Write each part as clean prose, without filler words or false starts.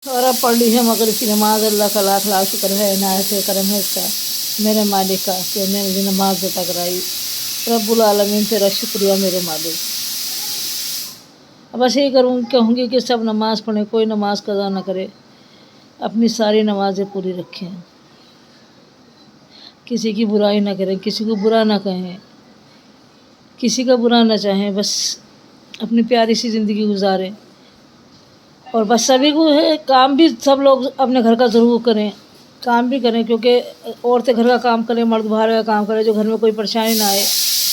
और अब पढ़ ली है मगरिब की नमाज। अल्लाह का लाख लाख शुक्र है, इनायत है, करम है इसका, मेरे मालिक का, कि मैंने मुझे नमाज अता कराई। रब्बुल आलमीन तेरा शुक्रिया मेरे मालिक। अब बस यही कहूँगी कि सब नमाज़ पढ़ें, कोई नमाज कज़ा ना करे, अपनी सारी नमाज़ें पूरी रखें, किसी की बुराई ना करें, किसी को बुरा ना कहें, किसी का बुरा ना चाहें, बस अपनी प्यारी सी ज़िंदगी गुजारें। और बस सभी को है काम भी सब लोग अपने घर का ज़रूर करें, काम भी करें, क्योंकि औरतें घर का काम करें, मर्द बाहर का काम करें, जो घर में कोई परेशानी ना आए।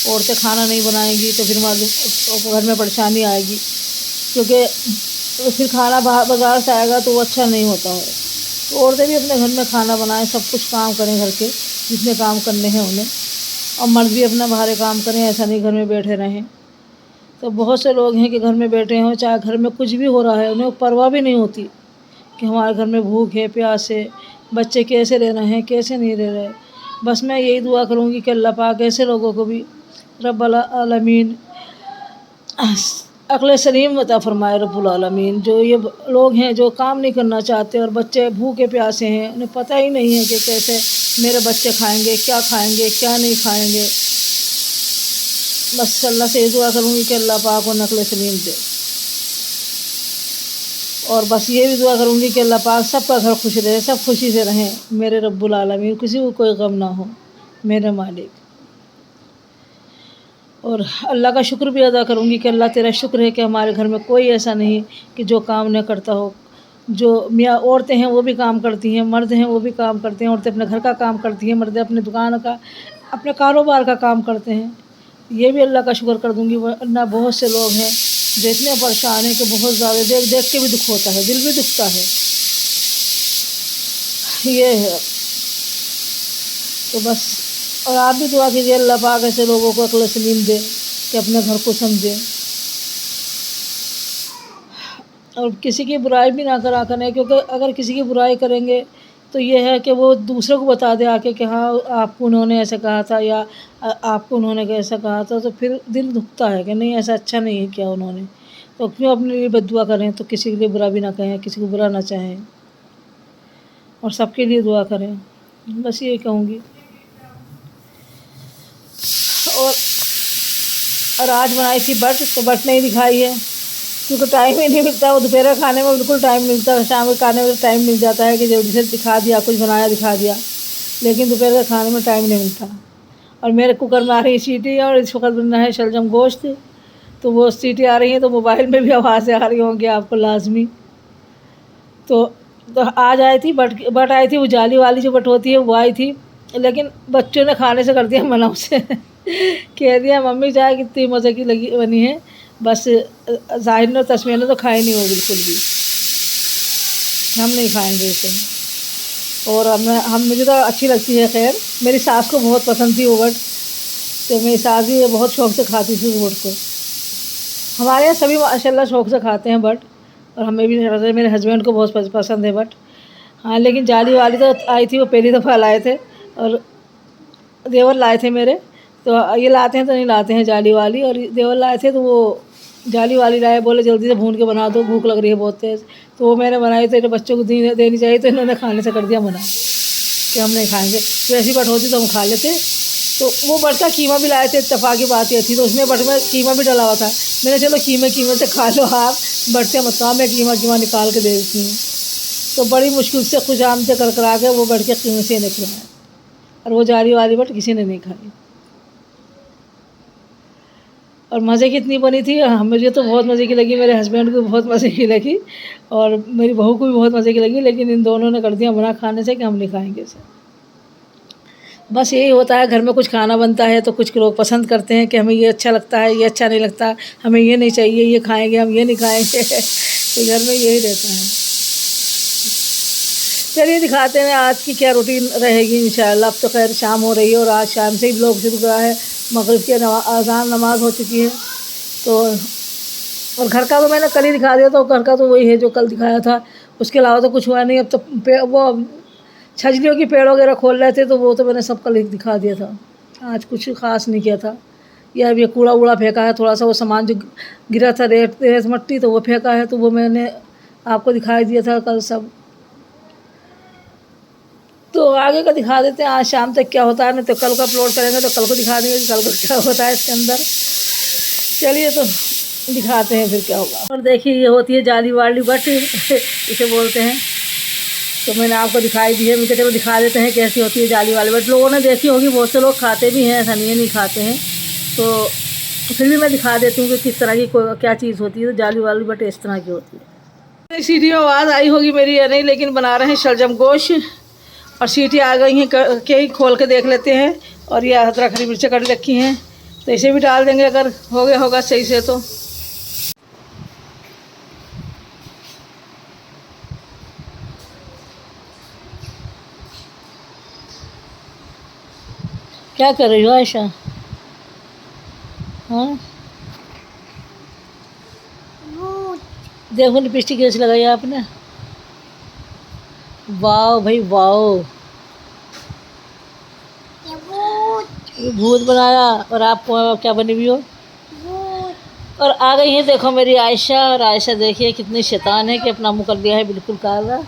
औरतें खाना नहीं बनाएंगी तो फिर घर में परेशानी आएगी, क्योंकि फिर खाना बाज़ार से आएगा तो वो अच्छा नहीं होता है। तो औरतें भी अपने घर में खाना बनाएं, सब कुछ काम करें घर के, जितने काम करने हैं उन्हें, और मर्द भी अपना बाहर काम करें, ऐसा नहीं घर में बैठे रहें। तो बहुत से लोग हैं कि घर में बैठे हों, चाहे घर में कुछ भी हो रहा है, उन्हें परवाह भी नहीं होती कि हमारे घर में भूख है, प्यास है, बच्चे कैसे रह रहे हैं, कैसे नहीं रह रहे। बस मैं यही दुआ करूँगी कि अल्लाह पाक ऐसे लोगों को भी रब्बुल आलमीन अक्ल सलीम अता फरमाए। रब्बुल आलमीन जो ये लोग हैं जो काम नहीं करना चाहते और बच्चे भूखे प्यासे हैं, उन्हें पता ही नहीं है कि कैसे मेरे बच्चे खाएंगे, क्या नहीं खाएंगे। बस अल्लाह से ये दुआ करूँगी कि अल्लाह पाक को नक़ल सलीम दे, और बस ये भी दुआ करूँगी कि अल्लाह पाक सबका घर खुश रहे, सब खुशी से रहें मेरे रब्बुल आलमीन, किसी को कोई गम ना हो मेरे मालिक। और अल्लाह का शुक्र भी अदा करूँगी कि अल्लाह तेरा शुक्र है कि हमारे घर में कोई ऐसा नहीं कि जो काम न करता हो। जो मियाँ औरतें हैं वो भी काम करती हैं, मर्द हैं वो भी काम करते हैं। औरतें अपने घर का काम करती हैं, मर्द अपने दुकान का, अपने कारोबार का काम करते हैं। ये भी अल्लाह का शुक्र कर दूँगी। वरना बहुत से लोग हैं जो इतने परेशान हैं कि बहुत ज़्यादा देख देख के भी दुख होता है, दिल भी दुखता है। ये है तो बस। और आप भी दुआ कीजिए अल्लाह पाक ऐसे लोगों को अक्ल सलीम दे कि अपने घर को समझें और किसी की बुराई भी ना करा करें, क्योंकि अगर किसी की बुराई करेंगे तो ये है कि वो दूसरों को बता दे आके कि हाँ आपको उन्होंने ऐसा कहा था, या आपको उन्होंने कैसा कहा था, तो फिर दिल दुखता है कि नहीं ऐसा अच्छा नहीं है किया उन्होंने। तो क्यों अपने लिए बद्दुआ करें, तो किसी के लिए बुरा भी ना कहें, किसी को बुरा ना चाहें, और सबके लिए दुआ करें। बस यही कहूँगी। और आज बनाई थी बट, तो बट नहीं दिखाई है क्योंकि टाइम ही नहीं मिलता। वो दोपहर खाने में बिल्कुल टाइम मिलता है, शाम के खाने में टाइम मिल जाता है कि जल्दी से दिखा दिया, कुछ बनाया दिखा दिया, लेकिन दोपहर के खाने में टाइम नहीं मिलता। और मेरे कुकर में आ रही सीटी, और इस वक्त बनना है शलजम गोश्त, तो वो सीटी आ रही है तो मोबाइल में भी आवाज़ें आ रही होंगी आपको लाजमी। तो आज आई थी बट आई थी, वो जाली वाली जो बट होती है वो आई थी, लेकिन बच्चों ने खाने से कर दिया मना उसे कह दिया मम्मी चाय कितनी मज़े की लगी बनी है, बस जाहिर ने और तस्मीर ने तो खाई नहीं वो बिल्कुल भी, हम नहीं खाएंगे इसे। और हम मुझे तो अच्छी लगती है। खैर मेरी सास को बहुत पसंद थी वो बट, तो मेरी सास भी बहुत शौक़ से खाती थी उस बट को। हमारे यहाँ सभी माशाल्लाह शौक़ से खाते हैं बट, और हमें भी मेरे हस्बैंड को बहुत पसंद है बट। हाँ लेकिन जाली वाली तो आई थी, वो पहली दफ़ा लाए थे, और देवर लाए थे मेरे, तो ये लाते हैं तो नहीं लाते हैं जाली वाली, और देवर लाए थे तो वो जाली वाली लाए, बोले जल्दी से भून के बना दो, भूख लग रही है बहुत तेज़। तो वो मैंने बनाई, तो इन्हें बच्चों को देनी चाहिए, तो इन्होंने खाने से कर दिया मना कि हम नहीं खाएँगे। तो ऐसी बट होती तो हम खा लेते। तो वो बट का कीमा भी लाए थे, इत्तेफाक की बात ये थी, तो उसमें बट में कीमा भी डला हुआ था। मैंने चलो कीमे से खा लो आप, बट से मत खाओ, मैं कीमा निकाल के दे देती हूँ। तो बड़ी मुश्किल से खुश आमदे कर करा के वो बट के कीमे से निकला, और वो जाली वाली बट किसी ने नहीं खाई। और मज़े की इतनी बनी थी, मुझे तो बहुत मज़े की लगी, मेरे हस्बैंड को बहुत मज़े की लगी, और मेरी बहू को भी बहुत मज़े की लगी, लेकिन इन दोनों ने कर दिया मना खाने से कि हम नहीं खाएंगे इसे। बस यही होता है, घर में कुछ खाना बनता है तो कुछ लोग पसंद करते हैं कि हमें ये अच्छा लगता है, ये अच्छा नहीं लगता, हमें ये नहीं चाहिए, ये खाएंगे, हम ये नहीं खाएंगे तो घर में यही रहता है। चलिए दिखाते हैं आज की क्या रूटीन रहेगी इंशाल्लाह। अब तो खैर शाम हो रही है, और आज शाम से ही ब्लॉग शुरू करा है, मगरिब की अज़ान नमाज हो चुकी है। तो और घर का तो मैंने कल ही दिखा दिया, तो घर का तो वही है जो कल दिखाया था, उसके अलावा तो कुछ हुआ नहीं। अब तो वो छजलियों की पेड़ वगैरह खोल रहे थे, तो वो तो मैंने सब कल ही दिखा दिया था, आज कुछ ख़ास नहीं किया था। या अब ये कूड़ा फेंका है, थोड़ा सा वो सामान जो गिरा था रेत मट्टी, तो वो फेंका है, तो वो मैंने आपको दिखाई दिया था कल सब, तो आगे का दिखा देते हैं आज शाम तक क्या होता है, नहीं तो कल को अपलोड करेंगे तो कल को दिखा देंगे कि कल को क्या होता है इसके अंदर। चलिए तो दिखाते हैं फिर क्या होगा। और देखिए ये होती है जाली वाली बट इसे बोलते हैं, तो मैंने आपको दिखाई दी है। मुझे चलो दिखा देते हैं कैसी होती है जाली वाली बट। लोगों ने देखी होगी, बहुत से लोग खाते भी हैं, ऐसा नहीं है नहीं खाते हैं, तो फिर भी मैं दिखा देती हूँ कि किस तरह की क्या चीज़ होती है। तो जाली वाली बट इस तरह की होती है। सीटी में आवाज़ आई होगी मेरी या नहीं, लेकिन बना रहे हैं शलजम गोश्त और सीटी आ गई हैं के ही खोल के देख लेते हैं। और ये अदरक हरी मिर्चें कट रखी हैं, तो इसे भी डाल देंगे अगर हो गया होगा सही से। तो क्या कर रही हो आयशा? हाँ देखो लिपस्टिक कैसी लगाई आपने, वाह भाई वाह, भूत बनाया। और आप क्या बनी हुई हो? और आ गई है देखो मेरी आयशा। और आयशा देखिए कितनी शैतान है कि अपना मुँह कर दिया है बिल्कुल काला।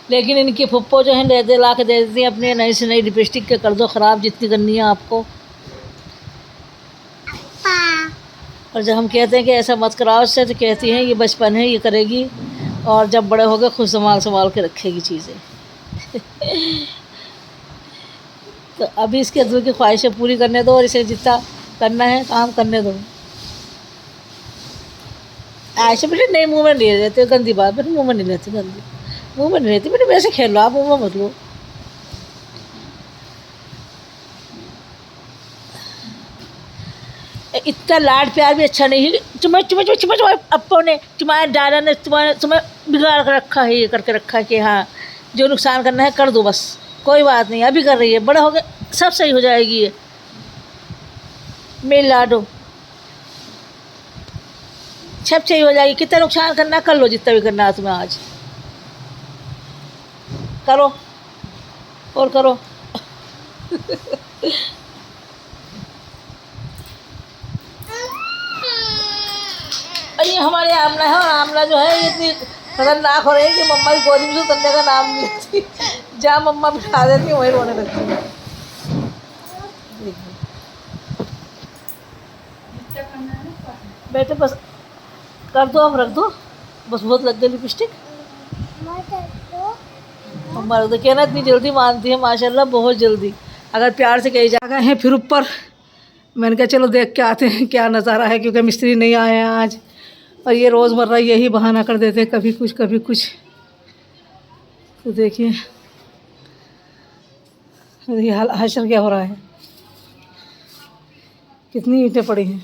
लेकिन इनकी फुप्पो जो है ले दे ला के दे देती है अपनी नई से नई लिपस्टिक के, कर दो ख़राब जितनी करनी है आपको। और जब हम कहते हैं कि ऐसा मत कराओ उससे, तो कहती हैं ये बचपन है, ये करेगी और जब बड़े हो गए खुद संभाल के रखेगी चीज़ें। तो अभी इसके दिल की ख्वाहिशें पूरी करने दो और इसे जितना करना है काम करने दो। ऐसे बेटे नहीं मुँह में नहीं रहते, गंदी बात बेटे, मुँह में नहीं रहती, गंदी मुँह में नहीं रहती बेटे, वैसे खेल लो आप, मुँह में मत लो। इतना लाड प्यार भी अच्छा नहीं है। तुम्हें अप्पो ने तुम्हारे दादा ने तुम्हें बिगाड़ कर रखा है, ये करके रखा है कि हाँ जो नुकसान करना है कर दो बस, कोई बात नहीं अभी कर रही है, बड़ा हो गया सब सही हो जाएगी। ये मेरी लाडो सब सही हो जाएगी। कितना नुकसान करना कर लो, जितना भी करना है तुम्हें आज करो और करो। ये हमारे आमला है, और आमला जो है ये इतनी खतरनाक हो रही है कि मम्मा की गोदी में उतरने का नाम नहीं लेती। जहाँ मम्मा बिठा देती है वहीं रोने लगती है। बेटे बस कर दो, अब रख दो बस, बहुत लग गई लिपस्टिक। मम्मा रख दो, कहना इतनी जल्दी मानती है माशाल्लाह, बहुत जल्दी। अगर प्यार से कही जा गए हैं फिर ऊपर, मैंने कहा चलो देख के आते हैं क्या नज़ारा है, क्योंकि मिस्त्री नहीं आए हैं आज। और ये रोज़मर्रा यही बहाना कर देते हैं, कभी कुछ कभी कुछ। तो देखिए ये हाल हशर क्या हो रहा है, कितनी ईंटें पड़ी हैं।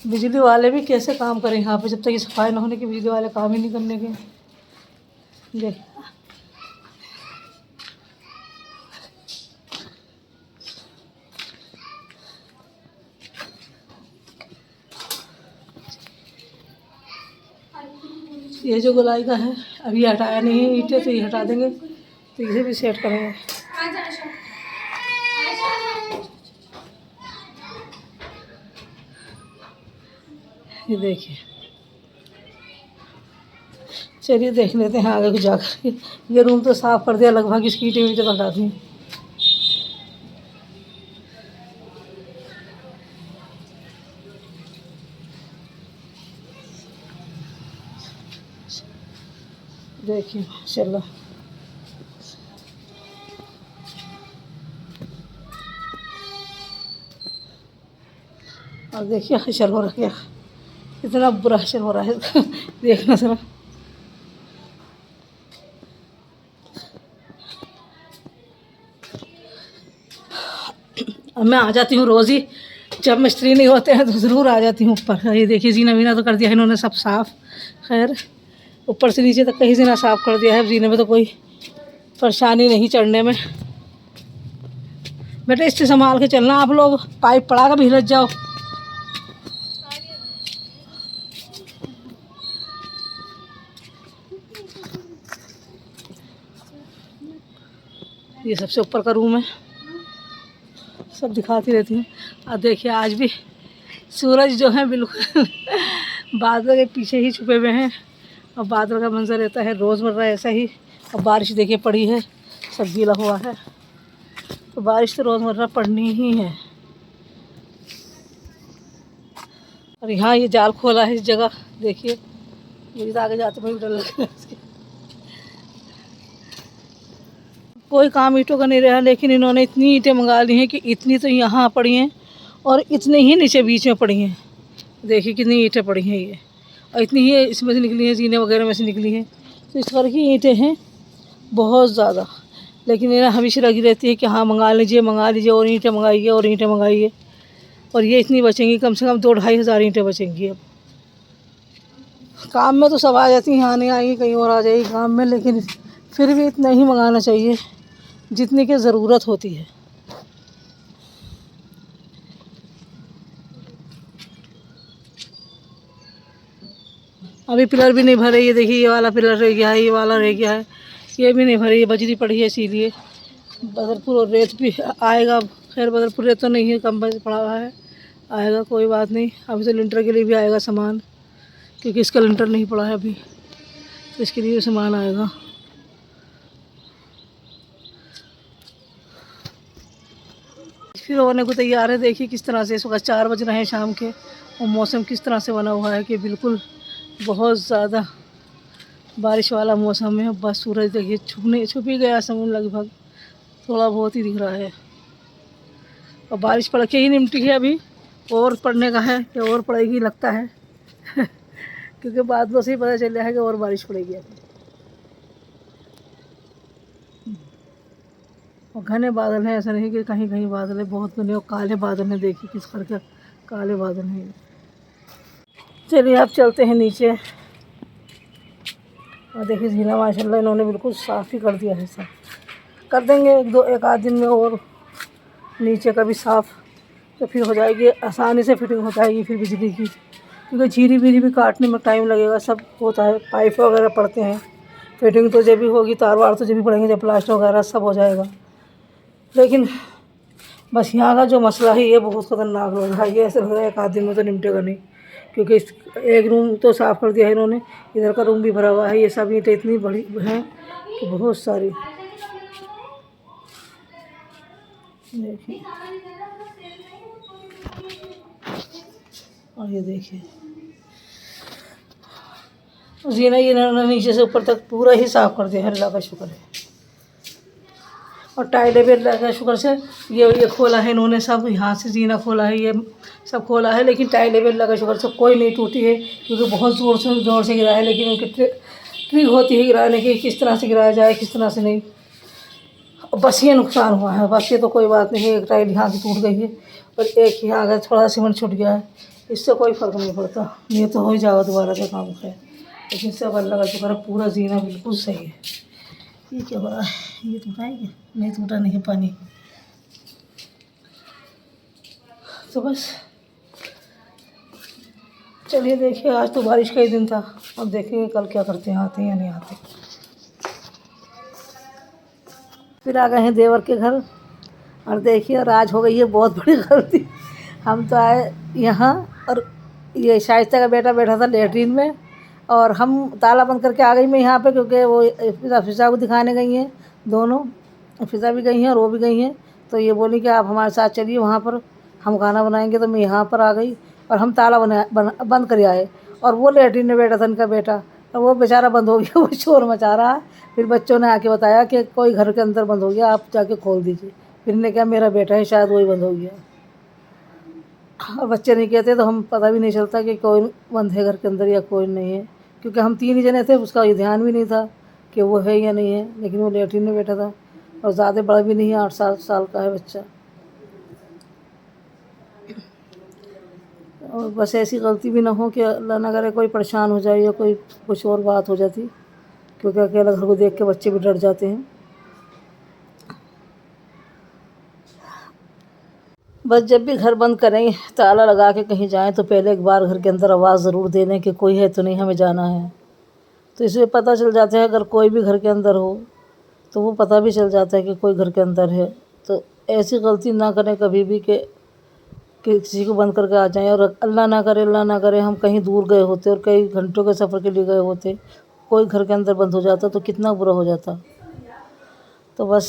बिजली वाले भी कैसे काम करें यहाँ पे, जब तक ये सफाई ना होने की बिजली वाले काम ही नहीं करने के। देख ये जो गोलाई का है अभी हटाया नहीं है ईंटें, तो ये हटा देंगे, तो इसे भी सेट करेंगे। ये देखिए, चलिए देख लेते हैं आगे को जाकर। ये रूम तो साफ़ कर दिया लगभग, इसकी ईंटें वींटें हटा दी। देखिए चलो और देखिए हशर हो रहा है, इतना बुरा हशर हो रहा है। देखना जरा, अब मैं आ जाती हूँ रोज़ ही, जब मिस्त्री नहीं होते हैं तो ज़रूर आ जाती हूँ ऊपर। ये देखिए जीना वीना तो कर दिया है इन्होंने सब साफ़, खैर ऊपर से नीचे तक कहीं जीना साफ़ कर दिया है। जीने में तो कोई परेशानी नहीं चढ़ने में। बेटा इससे संभाल के चलना आप लोग, पाइप पड़ा कभी हिलत जाओ। ये सबसे ऊपर का रूम है, सब दिखाती रहती हूँ। और देखिए आज भी सूरज जो है बिल्कुल बादल के पीछे ही छुपे हुए हैं, अब बादल का मंजर रहता है रोज़मर्रा ऐसा ही। अब बारिश देखिए पड़ी है, सब गीला हुआ है, तो बारिश तो रोज़मर्रा पड़नी ही है। और यहाँ ये जाल खोला है इस जगह, देखिए मुझे तो आगे जाते मुझे डर लगता है इसके। कोई काम ईंटों का नहीं रहा, लेकिन इन्होंने इतनी ईंटें मंगा ली हैं कि इतनी तो यहाँ पड़ी हैं और इतने ही नीचे बीच में पड़ी हैं। देखिए कितनी ईंटें पड़ी हैं ये, और इतनी ही इसमें से निकली हैं, जीने वगैरह में से निकली हैं। तो इस तरह की ईंटें हैं बहुत ज़्यादा, लेकिन इन्हें हमेशा लगी रहती है कि हाँ मंगा लीजिए और ईंटें मंगाइए और ईंटें मंगाइए। और ये इतनी बचेंगी, कम से कम 2-2,500 ईंटें बचेंगी। अब काम में तो सब आ जाती हैं, यहाँ नहीं आएंगी कहीं और आ जाएगी काम में, लेकिन फिर भी इतना ही मंगाना चाहिए जितनी की ज़रूरत होती है। अभी पिलर भी नहीं भरे, ये देखिए ये वाला पिलर रह गया है, ये वाला रह गया है, ये भी नहीं भरे, ये बजरी पड़ी है इसीलिए। बदरपुर और रेत भी आएगा, खैर बदरपुर रेत तो नहीं है, कम पड़ा हुआ है, आएगा कोई बात नहीं। अभी तो लिंटर के लिए भी आएगा सामान, क्योंकि इसका लिंटर नहीं पड़ा है अभी, तो इसके लिए सामान आएगा। फिर होने को तैयार है, देखिए किस तरह से। इस वक्त 4 बज रहे हैं शाम के, और मौसम किस तरह से बना हुआ है कि बिल्कुल बहुत ज़्यादा बारिश वाला मौसम है। बस सूरज देखिए छुप ही गया समुद्र, लगभग थोड़ा बहुत ही दिख रहा है। और बारिश पड़ के ही निमटी है, अभी और पड़ने का है कि और पड़ेगी लगता है क्योंकि बादलों से ही पता चल रहा है कि और बारिश पड़ेगी अभी। और घने बादल हैं, ऐसा नहीं कि कहीं कहीं बादल है, बहुत घने और काले बादल हैं। देखिए किस करके काले बादल हैं। चलिए आप चलते हैं नीचे। और देखिए झीला माशाल्लाह इन्होंने बिल्कुल साफ़ ही कर दिया है, सब कर देंगे एक आध दिन में, और नीचे का भी साफ़, तो फिर हो जाएगी आसानी से फिटिंग हो जाएगी फिर बिजली की, क्योंकि झीरी बीरी भी काटने में टाइम लगेगा, सब होता है, पाइप वगैरह पड़ते हैं, फिटिंग तो जब भी होगी, तार वार तो जब भी पड़ेंगे, जब प्लास्टर वगैरह सब हो जाएगा। लेकिन बस यहाँ का जो मसला है ये बहुत ख़तरनाक लग रहा है, ये ऐसा लग रहा है एक आध दिन में तो निपटेगा नहीं, क्योंकि एक रूम तो साफ़ कर दिया है इन्होंने, इधर का रूम भी भरा हुआ है। ये सब ईंटें इतनी बड़ी हैं कि बहुत सारी, देखिए। और ये देखिए जीना, ये इन्होंने नीचे से ऊपर तक पूरा ही साफ़ कर दिया है, अल्लाह का शुक्र है। और टाइलें भी अल्लाह का शुक्र से ये खोला है इन्होंने, सब यहाँ से जीना खोला है, ये सब खोला है, लेकिन टाइलें भी अल्लाह का शुक्र से कोई नहीं टूटी है, क्योंकि बहुत ज़ोर से गिरा है। लेकिन उनकी ट्रिक होती है गिराने की, किस तरह से गिराया जाए किस तरह से नहीं। बस ये नुकसान हुआ है, बस ये तो कोई बात नहीं है, एक टाइल यहाँ की टूट गई है और एक यहाँ अगर थोड़ा सीमेंट छूट गया है, इससे कोई फ़र्क नहीं पड़ता, ये तो हो ही जाएगा दोबारा का काम है। लेकिन सब अल्लाह का शुक्र है, पूरा जीना बिल्कुल सही है। ये क्या बड़ा है, ये टूटा है क्या? नहीं टूटा नहीं है, पानी। तो बस चलिए देखिए, आज तो बारिश का ही दिन था, अब देखेंगे कल क्या करते हैं, आते हैं या नहीं आते। फिर आ गए हैं देवर के घर, और देखिए और आज हो गई है बहुत बड़ी गलती। हम तो आए यहाँ, और ये शाइस्ता का बेटा बैठा था लेटरिन में, और हम ताला बंद करके आ गई मैं यहाँ पे, क्योंकि वो फिज़ा को दिखाने गई हैं दोनों, फिज़ा भी गई हैं और वो भी गई हैं। तो ये बोली कि आप हमारे साथ चलिए वहाँ पर, हम खाना बनाएंगे। तो मैं यहाँ पर आ गई और हम ताला बंद कर आए, और वो लेटरिन में बैठा था इनका बेटा, और वो बेचारा बंद हो गया, वो शोर मचा रहा है। फिर बच्चों ने आके बताया कि कोई घर के अंदर बंद हो गया, आप जाके खोल दीजिए। फिर ने कहा मेरा बेटा है, शायद वही बंद हो गया। और बच्चे नहीं कहते तो हम पता भी नहीं चलता कि कोई बंद है घर के अंदर या कोई नहीं है, क्योंकि हम 3 ही जने थे, उसका ये ध्यान भी नहीं था कि वो है या नहीं है। लेकिन वो लेटरिन में बैठा था, और ज़्यादा बड़ा भी नहीं है, 8 साल का है बच्चा। और बस ऐसी गलती भी ना हो कि अल्लाह ना करे कोई परेशान हो जाए या कोई कुछ और बात हो जाती, क्योंकि अकेला घर को देख के बच्चे भी डर जाते हैं। बस जब भी घर बंद करें, ताला लगा के कहीं जाएं, तो पहले एक बार घर के अंदर आवाज़ ज़रूर दे दें कि कोई है तो नहीं, हमें जाना है। तो इससे पता चल जाता है, अगर कोई भी घर के अंदर हो तो वो पता भी चल जाता है कि कोई घर के अंदर है। तो ऐसी गलती ना करें कभी भी कि किसी को बंद करके आ जाएं। और अल्लाह ना करे हम कहीं दूर गए होते और कई घंटों के सफ़र के लिए गए होते, कोई घर के अंदर बंद हो जाता तो कितना बुरा हो जाता। तो बस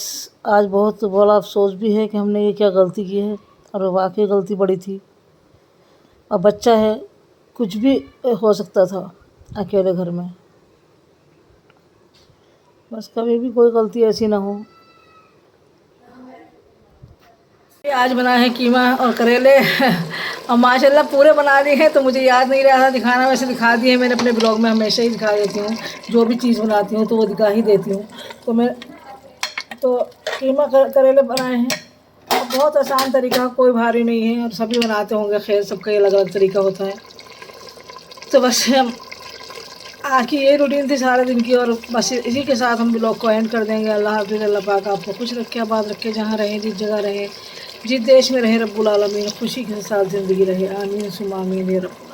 आज बहुत बड़ा अफसोस भी है कि हमने ये क्या गलती की है, और वाकई गलती बड़ी थी। अब बच्चा है, कुछ भी हो सकता था अकेले घर में। बस कभी भी कोई गलती ऐसी ना हो। आज बनाए हैं कीमा और करेले और माशाल्लाह पूरे बना दिए हैं, तो मुझे याद नहीं रहा था दिखाना, वैसे दिखा दिए मैंने अपने ब्लॉग में, हमेशा ही दिखा देती हूँ। जो भी चीज़ बनाती हूँ तो वो दिखा ही देती हूँ। तो कीमा करेले बनाए हैं, और बहुत आसान तरीका, कोई भारी नहीं है, और सभी बनाते होंगे, खैर सबका अलग अलग तरीका होता है। तो बस आज की ये रूटीन थी सारे दिन की, और बस इसी के साथ हम ब्लॉग को एंड कर देंगे। अल्लाह हाफ़िज़। अल्लाह पाक आपको खुश रखे, आबाद रखे, जहाँ रहें, जिस जगह रहें, जिस देश में रहे, रब्बुल आलमीन खुशी के साथ ज़िंदगी रहे। आमीन सुम्मा आमीन या रब।